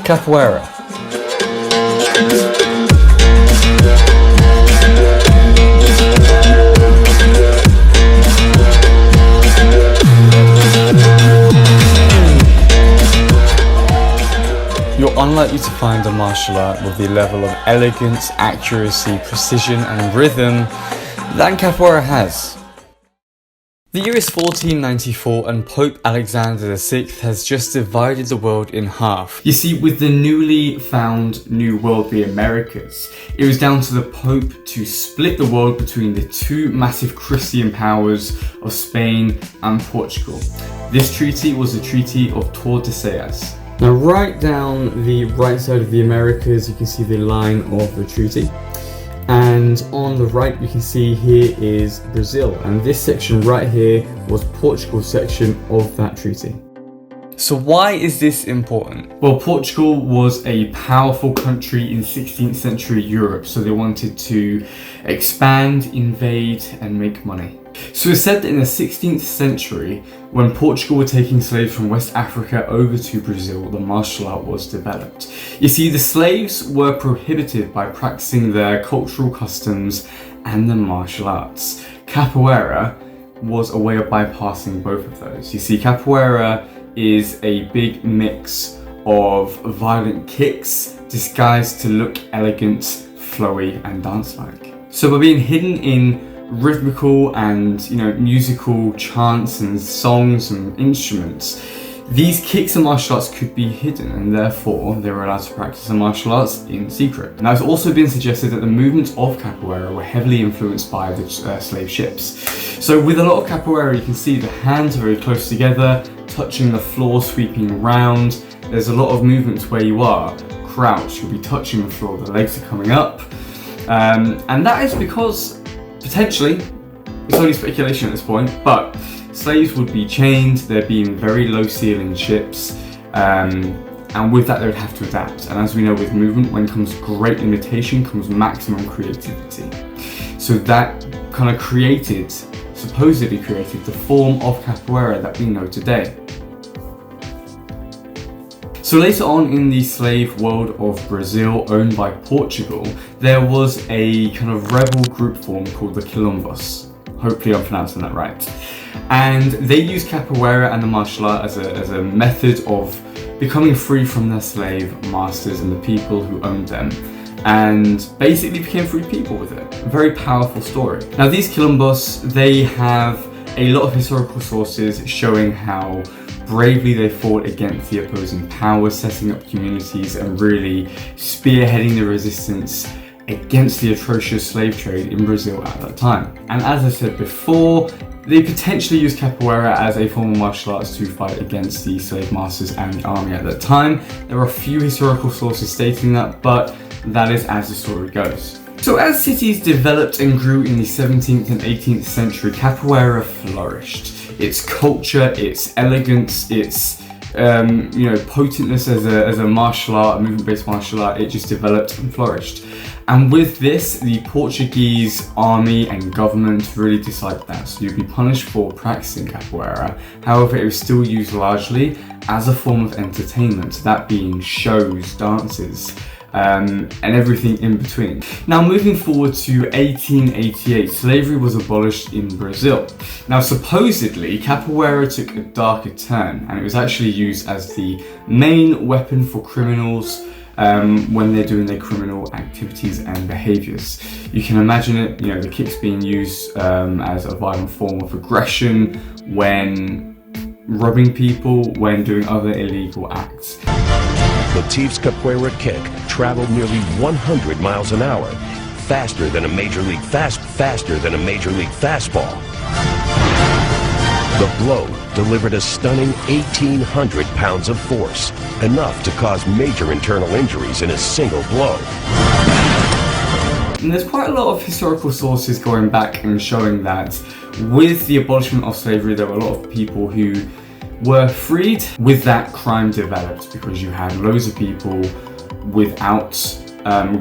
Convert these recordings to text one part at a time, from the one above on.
Capoeira. You're unlikely to find a martial art with the level of elegance, accuracy, precision and rhythm that Capoeira has. The year is 1494 and Pope Alexander VI has just divided the world in half. You see, with the newly found New World, the Americas, it was down to the Pope to split the world between the two massive Christian powers of Spain and Portugal. This treaty was the Treaty of Tordesillas. Now right down the right side of the Americas you can see the line of the treaty, and on the right you can see here is Brazil, and this section right here was Portugal's section of that treaty. So why is this important? Well, Portugal was a powerful country in 16th century Europe, so they wanted to expand, invade and make money. So it's said that in the 16th century, when Portugal were taking slaves from West Africa over to Brazil, the martial art was developed. You see, the slaves were prohibited by practicing their cultural customs and the martial arts. Capoeira was a way of bypassing both of those. You see, Capoeira is a big mix of violent kicks disguised to look elegant, flowy and dance-like. So by being hidden in rhythmical and musical chants and songs and instruments, these kicks and martial arts could be hidden, and therefore they were allowed to practice the martial arts in secret. Now, it's also been suggested that the movements of Capoeira were heavily influenced by the slave ships. So with a lot of Capoeira, you can see the hands are very close together, touching the floor, sweeping around. There's a lot of movements where you are crouched, you'll be touching the floor, the legs are coming up, and that is because potentially, it's only speculation at this point, but slaves would be chained, there'd be in very low ceiling ships, and with that they would have to adapt. And as we know, with movement, when comes great limitation comes maximum creativity. So that kind of supposedly created the form of Capoeira that we know today. So later on in the slave world of Brazil, owned by Portugal, there was a kind of rebel group formed called the Quilombos. Hopefully I'm pronouncing that right. And they used Capoeira and the martial art as a method of becoming free from their slave masters and the people who owned them, and basically became free people with it. A very powerful story. Now these Quilombos, they have a lot of historical sources showing how bravely they fought against the opposing powers, setting up communities and really spearheading the resistance against the atrocious slave trade in Brazil at that time. And as I said before, they potentially used Capoeira as a form of martial arts to fight against the slave masters and the army at that time. There are a few historical sources stating that, but that is as the story goes. So as cities developed and grew in the 17th and 18th century, Capoeira flourished. Its culture, its elegance, its potentness as a martial art, a movement-based martial art, it just developed and flourished. And with this, the Portuguese army and government really disliked that. So you'd be punished for practicing Capoeira. However, it was still used largely as a form of entertainment, that being shows, dances, and everything in between. Now moving forward to 1888, slavery was abolished in Brazil. Now supposedly Capoeira took a darker turn, and it was actually used as the main weapon for criminals when they're doing their criminal activities and behaviours. You can imagine it, the kicks being used as a violent form of aggression when robbing people, when doing other illegal acts. Latif's Capoeira kick traveled nearly 100 miles an hour, faster than a major league fastball. The blow delivered a stunning 1,800 pounds of force, enough to cause major internal injuries in a single blow. And there's quite a lot of historical sources going back and showing that with the abolishment of slavery, there were a lot of people who were freed. With that, crime developed because you had loads of people without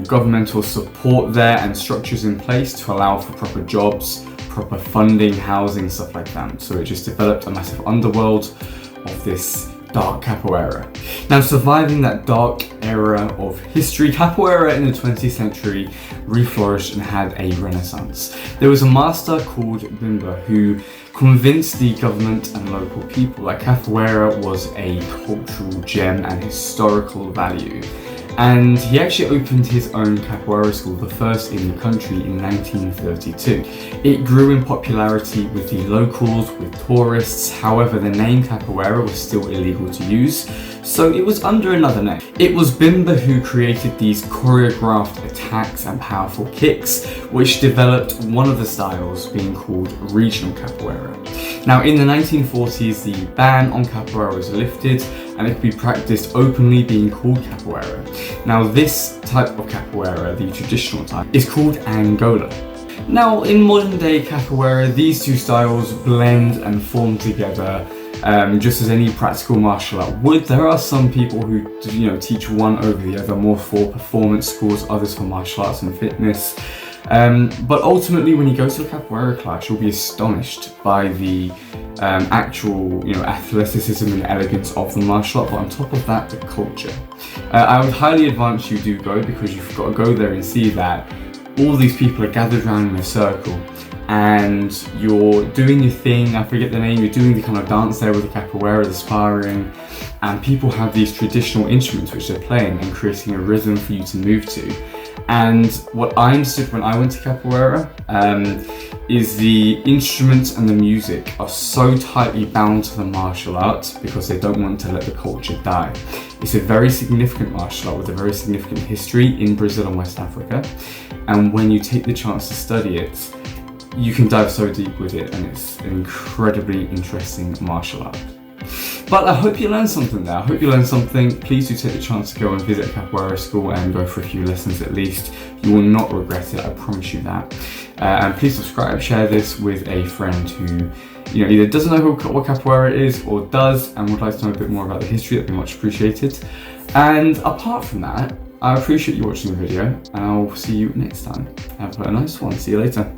governmental support there and structures in place to allow for proper jobs, proper funding, housing, stuff like that. So it just developed a massive underworld of this dark capoeira. Now, surviving that dark era of history, capoeira in the 20th century reflourished and had a renaissance. There was a master called Bimba who convinced the government and local people that capoeira was a cultural gem and historical value. And he actually opened his own capoeira school, the first in the country, in 1932. It grew in popularity with the locals, with tourists. However, the name capoeira was still illegal to use, so it was under another name. It was Bimba who created these choreographed attacks and powerful kicks, which developed one of the styles being called regional capoeira. Now, in the 1940s, the ban on capoeira was lifted and it could be practiced openly, being called capoeira. Now, this type of capoeira, the traditional type, is called Angola. Now, in modern day capoeira, these two styles blend and form together just as any practical martial art would. There are some people who, teach one over the other, more for performance schools, others for martial arts and fitness. But ultimately, when you go to a capoeira class, you'll be astonished by the actual, athleticism and elegance of the martial art. But on top of that, the culture. I would highly advise you do go, because you've got to go there and see that all these people are gathered around in a circle and you're doing your thing. I forget the name. You're doing the kind of dance there with the capoeira, the sparring, and people have these traditional instruments which they're playing and creating a rhythm for you to move to. And what I understood when I went to capoeira is the instruments and the music are so tightly bound to the martial art because they don't want to let the culture die. It's a very significant martial art with a very significant history in Brazil and West Africa. And when you take the chance to study it, you can dive so deep with it, and it's an incredibly interesting martial art. But I hope you learned something there. I hope you learned something. Please do take the chance to go and visit a capoeira school and go for a few lessons at least. You will not regret it, I promise you that. And please subscribe, share this with a friend who either doesn't know what capoeira is or does and would like to know a bit more about the history. That'd be much appreciated. And apart from that, I appreciate you watching the video, and I'll see you next time. Have a nice one. See you later.